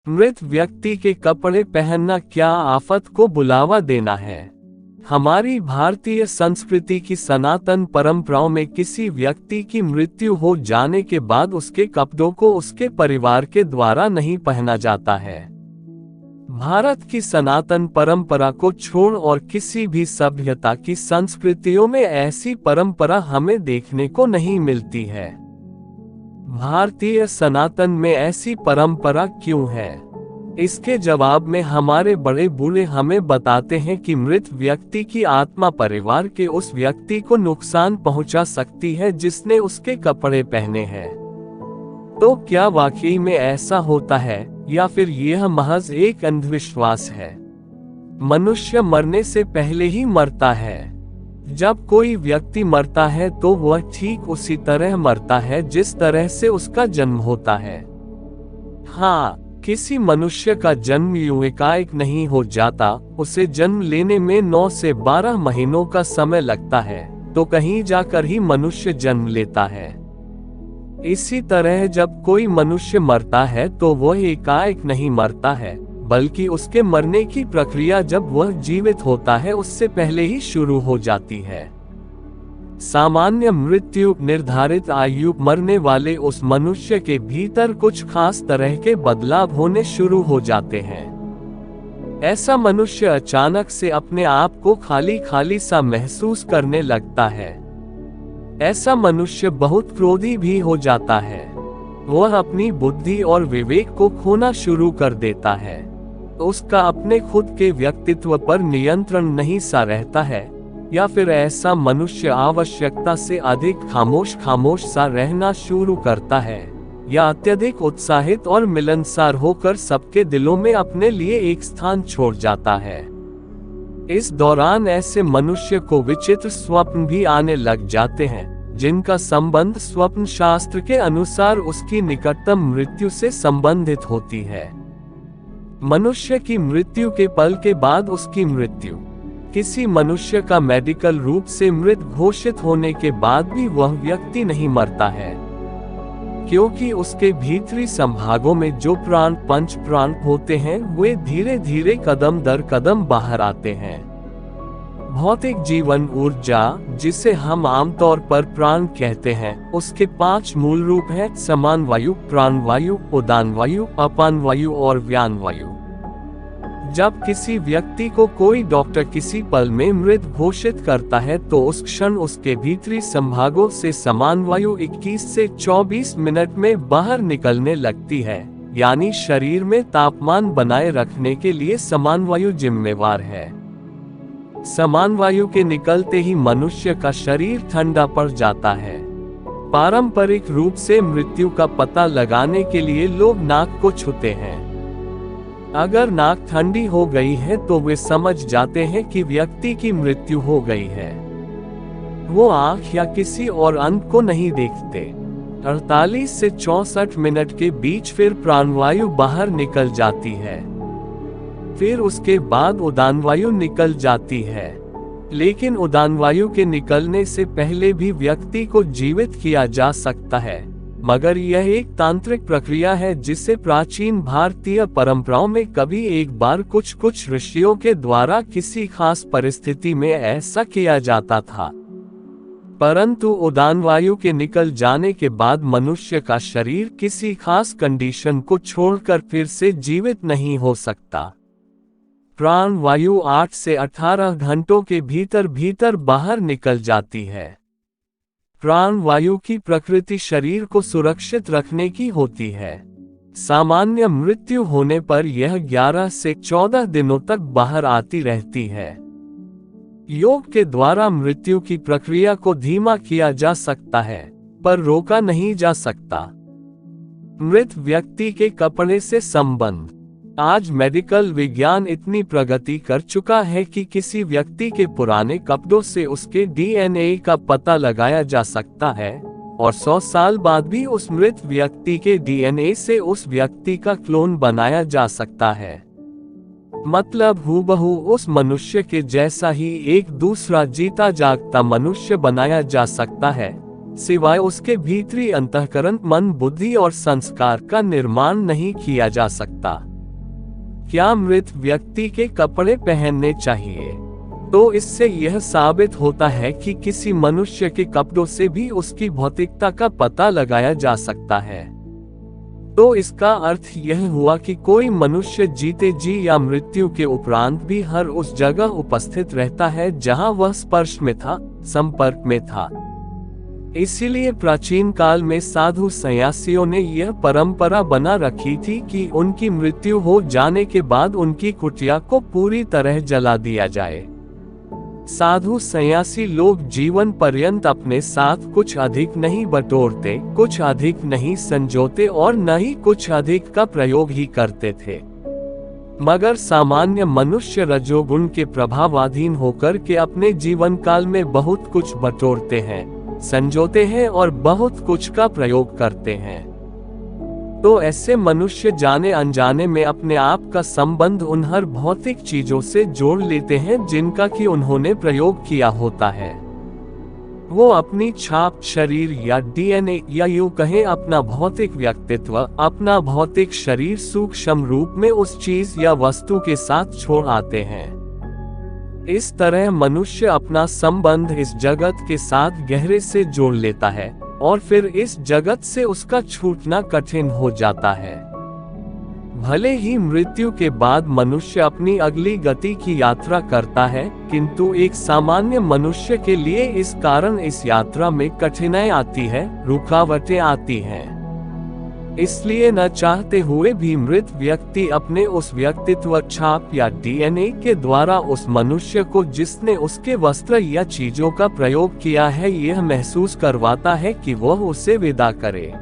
मृत व्यक्ति के कपड़े पहनना क्या आफत को बुलावा देना है। हमारी भारतीय संस्कृति की सनातन परंपराओं में किसी व्यक्ति की मृत्यु हो जाने के बाद उसके कपड़ों को उसके परिवार के द्वारा नहीं पहना जाता है। भारत की सनातन परंपरा को छोड़ और किसी भी सभ्यता की संस्कृतियों में ऐसी परंपरा हमें देखने को नहीं मिलती है। भारतीय सनातन में ऐसी परंपरा क्यों है? इसके जवाब में हमारे बड़े बूढ़े हमें बताते हैं कि मृत व्यक्ति की आत्मा परिवार के उस व्यक्ति को नुकसान पहुंचा सकती है जिसने उसके कपड़े पहने हैं। तो क्या वाकई में ऐसा होता है या फिर यह महज एक अंधविश्वास है? मनुष्य मरने से पहले ही मरता है। जब कोई व्यक्ति मरता है तो वह ठीक उसी तरह मरता है जिस तरह से उसका जन्म होता है। हाँ, किसी मनुष्य का जन्म यूं एकाएक नहीं हो जाता। उसे जन्म लेने में 9 से 12 महीनों का समय लगता है, तो कहीं जाकर ही मनुष्य जन्म लेता है। इसी तरह जब कोई मनुष्य मरता है तो वह एकाएक नहीं मरता है, बल्कि उसके मरने की प्रक्रिया जब वह जीवित होता है उससे पहले ही शुरू हो जाती है। सामान्य मृत्यु निर्धारित आयु मरने वाले उस मनुष्य के भीतर कुछ खास तरह के बदलाव होने शुरू हो जाते हैं। ऐसा मनुष्य अचानक से अपने आप को खाली खाली सा महसूस करने लगता है। ऐसा मनुष्य बहुत क्रोधी भी हो जाता है। वह अपनी बुद्धि और विवेक को खोना शुरू कर देता है। उसका अपने खुद के व्यक्तित्व पर नियंत्रण नहीं सा रहता है, या फिर ऐसा मनुष्य आवश्यकता से अधिक खामोश सा रहना शुरू करता है, या अत्यधिक उत्साहित और मिलनसार होकर सबके दिलों में अपने लिए एक स्थान छोड़ जाता है। इस दौरान ऐसे मनुष्य को विचित्र स्वप्न भी आने लग जाते हैं, जिनका संबंध स्वप्न शास्त्र के अनुसार उसकी निकटतम मृत्यु से संबंधित होती है। मनुष्य की मृत्यु के पल के बाद उसकी मृत्यु। किसी मनुष्य का मेडिकल रूप से मृत घोषित होने के बाद भी वह व्यक्ति नहीं मरता है, क्योंकि उसके भीतरी संभागों में जो पंच प्राण होते हैं वे धीरे धीरे कदम दर कदम बाहर आते हैं। भौतिक जीवन ऊर्जा, जिसे हम आमतौर पर प्राण कहते हैं, उसके 5 मूल रूप हैं: समान वायु, प्राण वायु, उदान वायु, अपान वायु और व्यान वायु। जब किसी व्यक्ति को कोई डॉक्टर किसी पल में मृत घोषित करता है तो उस क्षण उसके भीतरी संभागों से समान वायु 21 से 24 मिनट में बाहर निकलने लगती है, यानी शरीर में तापमान बनाए रखने के लिए समान वायु जिम्मेवार है। समान वायु के निकलते ही मनुष्य का शरीर ठंडा पड़ जाता है। पारंपरिक रूप से मृत्यु का पता लगाने के लिए लोग नाक को छूते हैं। अगर नाक ठंडी हो गई है तो वे समझ जाते हैं कि व्यक्ति की मृत्यु हो गई है। वो आंख या किसी और अंग को नहीं देखते। 48 से 64 मिनट के बीच फिर प्राणवायु बाहर निकल जाती है। फिर उसके बाद उदान वायु निकल जाती है। लेकिन उदान वायु के निकलने से पहले भी व्यक्ति को जीवित किया जा सकता है, मगर यह एक तांत्रिक प्रक्रिया है जिसे प्राचीन भारतीय परंपराओं में कभी एक बार कुछ ऋषियों के द्वारा किसी खास परिस्थिति में ऐसा किया जाता था। परंतु उदान वायु के निकल जाने के बाद मनुष्य का शरीर किसी खास कंडीशन को छोड़कर फिर से जीवित नहीं हो सकता। प्राण वायु 8 से 18 घंटों के भीतर बाहर निकल जाती है। प्राण वायु की प्रकृति शरीर को सुरक्षित रखने की होती है। सामान्य मृत्यु होने पर यह 11 से 14 दिनों तक बाहर आती रहती है। योग के द्वारा मृत्यु की प्रक्रिया को धीमा किया जा सकता है, पर रोका नहीं जा सकता। मृत व्यक्ति के कपड़े से संबंध। आज मेडिकल विज्ञान इतनी प्रगति कर चुका है कि किसी व्यक्ति के पुराने कपड़ों से उसके डीएनए का पता लगाया जा सकता है और 100 साल बाद भी उस मृत व्यक्ति के डीएनए से उस व्यक्ति का क्लोन बनाया जा सकता है। मतलब हूबहू उस मनुष्य के जैसा ही एक दूसरा जीता जागता मनुष्य बनाया जा सकता है, सिवाय उसके भीतरी अंतःकरण, मन, बुद्धि और संस्कार का निर्माण नहीं किया जा सकता। क्या मृत व्यक्ति के कपड़े पहनने चाहिए? तो इससे यह साबित होता है कि किसी मनुष्य के कपड़ों से भी उसकी भौतिकता का पता लगाया जा सकता है। तो इसका अर्थ यह हुआ कि कोई मनुष्य जीते जी या मृत्यु के उपरांत भी हर उस जगह उपस्थित रहता है जहां वह स्पर्श में था, संपर्क में था। इसीलिए प्राचीन काल में साधु संन्यासियों ने यह परंपरा बना रखी थी कि उनकी मृत्यु हो जाने के बाद उनकी कुटिया को पूरी तरह जला दिया जाए। साधु संन्यासी लोग जीवन पर्यंत अपने साथ कुछ अधिक नहीं बटोरते, कुछ अधिक नहीं संजोते और न ही कुछ अधिक का प्रयोग ही करते थे। मगर सामान्य मनुष्य रजोगुण के प्रभावाधीन होकर के अपने जीवन काल में बहुत कुछ बटोरते हैं, संजोते हैं और बहुत कुछ का प्रयोग करते हैं। तो ऐसे मनुष्य जाने अनजाने में अपने आप का संबंध उन हर भौतिक चीजों से जोड़ लेते हैं जिनका कि उन्होंने प्रयोग किया होता है। वो अपनी छाप, शरीर या डीएनए या यूं कहें अपना भौतिक व्यक्तित्व, अपना भौतिक शरीर सूक्ष्म रूप में उस चीज या वस्तु के साथ छोड़ आते हैं। इस तरह मनुष्य अपना संबंध इस जगत के साथ गहरे से जोड़ लेता है और फिर इस जगत से उसका छूटना कठिन हो जाता है। भले ही मृत्यु के बाद मनुष्य अपनी अगली गति की यात्रा करता है, किंतु एक सामान्य मनुष्य के लिए इस कारण इस यात्रा में कठिनाई आती है, रुकावटें आती हैं। इसलिए न चाहते हुए भी मृत व्यक्ति अपने उस व्यक्तित्व छाप या डीएनए के द्वारा उस मनुष्य को जिसने उसके वस्त्र या चीजों का प्रयोग किया है यह महसूस करवाता है कि वह उसे विदा करे।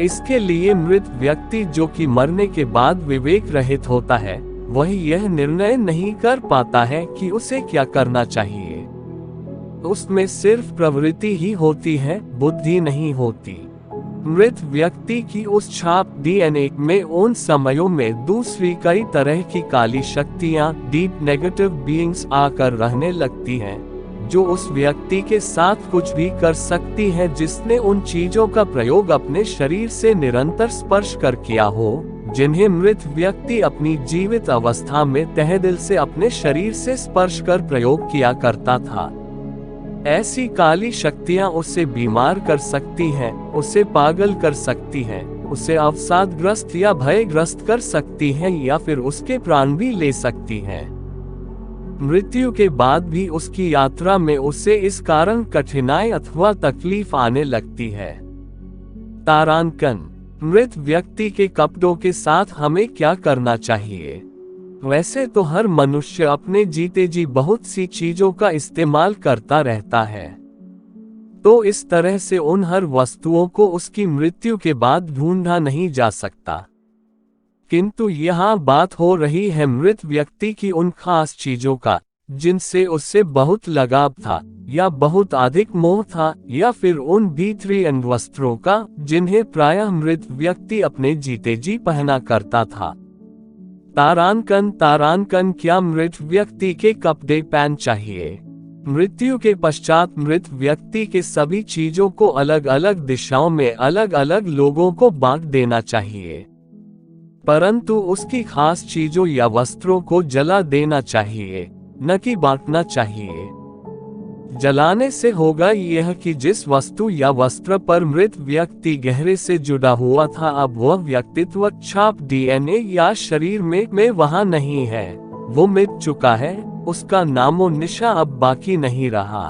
इसके लिए मृत व्यक्ति जो कि मरने के बाद विवेक रहित होता है, वह यह निर्णय नहीं कर पाता है कि उसे क्या करना चाहिए। उसमें सिर्फ प्रवृत्ति ही होती है, बुद्धि नहीं होती। मृत व्यक्ति की उस छाप डीएनए में उन समयों में दूसरी कई तरह की काली शक्तियां, डीप नेगेटिव बीइंग्स आकर रहने लगती हैं, जो उस व्यक्ति के साथ कुछ भी कर सकती हैं जिसने उन चीजों का प्रयोग अपने शरीर से निरंतर स्पर्श कर किया हो, जिन्हें मृत व्यक्ति अपनी जीवित अवस्था में तहे दिल से अपने शरीर से स्पर्श कर प्रयोग किया करता था। ऐसी काली शक्तियां उसे बीमार कर सकती हैं, उसे पागल कर सकती हैं, उसे अवसादग्रस्त या भयग्रस्त कर सकती हैं या फिर उसके प्राण भी ले सकती हैं। मृत्यु के बाद भी उसकी यात्रा में उसे इस कारण कठिनाई अथवा तकलीफ आने लगती है। तारांकन: मृत व्यक्ति के कपड़ों के साथ हमें क्या करना चाहिए? वैसे तो हर मनुष्य अपने जीते जी बहुत सी चीजों का इस्तेमाल करता रहता है, तो इस तरह से उन हर वस्तुओं को उसकी मृत्यु के बाद ढूंढा नहीं जा सकता। किंतु यहाँ बात हो रही है मृत व्यक्ति की उन खास चीजों का जिनसे उससे बहुत लगाव था या बहुत अधिक मोह था, या फिर उन भीतरी अंग वस्त्रों का जिन्हें प्रायः मृत व्यक्ति अपने जीते जी पहना करता था। तारांकन: क्या मृत व्यक्ति के कपड़े पहन चाहिए? मृत्यु के पश्चात मृत व्यक्ति के सभी चीजों को अलग अलग दिशाओं में अलग अलग लोगों को बांट देना चाहिए, परंतु उसकी खास चीजों या वस्त्रों को जला देना चाहिए, न कि बांटना चाहिए। जलाने से होगा यह कि जिस वस्तु या वस्त्र पर मृत व्यक्ति गहरे से जुड़ा हुआ था अब वह व्यक्तित्व छाप डीएनए या शरीर में वहां नहीं है, वो मिट चुका है, उसका नामो निशा अब बाकी नहीं रहा।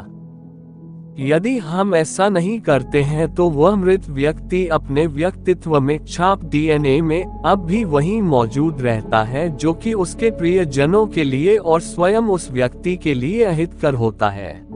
यदि हम ऐसा नहीं करते हैं तो वह मृत व्यक्ति अपने व्यक्तित्व में छाप डीएनए में अब भी वही मौजूद रहता है जो कि उसके प्रियजनों के लिए और स्वयं उस व्यक्ति के लिए अहितकर होता है।